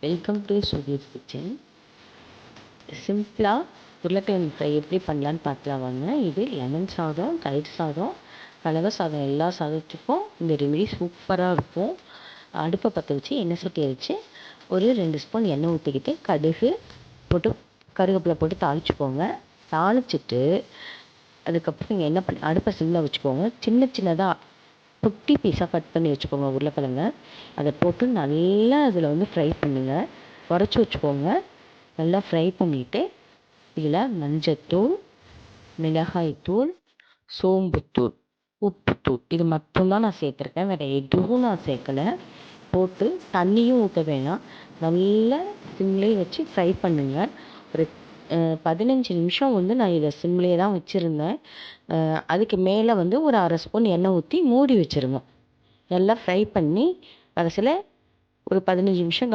Welcome to Surya's kitchen. சிம்பிளாக உருளைக்கிழங்கு fry எப்படி பண்ணலான்னு பார்க்கலாம் வாங்க. இது லெமன் சாதம், தயிர் சாதம், கலவை சாதம் எல்லா சாதத்துக்கும் இந்த ரெமெடி சூப்பராக இருக்கும். அடுப்பை பற்ற வச்சு எண்ணெய் சட்டியை வச்சு ஒரு 2 ஸ்பூன் எண்ணெய் ஊற்றிக்கிட்டு கடுகு போட்டு கருவேப்பிலை போட்டு தாளிச்சுக்கோங்க. தாளிச்சிட்டு அதுக்கப்புறம் நீங்கள் என்ன பண்ணி அடுப்பை சிம்மில் வச்சுக்கோங்க. சின்ன சின்னதாக குட்டி பீஸாக கட் பண்ணி வச்சுக்கோங்க உருளைக்கிழங்க. அதை போட்டு நல்லா அதில் வந்து ஃப்ரை பண்ணுங்கள். குறைச்சி வச்சுக்கோங்க. நல்லா ஃப்ரை பண்ணிவிட்டு இதில் மஞ்சத்தூள், மிளகாய்த்தூள், சோம்புத்தூள், உப்புத்தூள் இது மட்டும்தான் நான் சேர்த்துருக்கேன். வேறு எதுவும் நான் சேர்க்கலை. போட்டு தண்ணியும் ஊற்ற வேணாம். நல்லா சிம்லேயே வச்சு ஃப்ரை பண்ணுங்கள். ஒரு 15 நிமிஷம் வந்து நான் இதை சிம்லேயே தான் வச்சுருந்தேன். அதுக்கு மேலே வந்து ஒரு 1/2 ஸ்பூன் எண்ணெய் ஊற்றி மூடி வச்சுருங்க. நல்லா ஃப்ரை பண்ணி கடைசியில் ஒரு 15 நிமிஷம்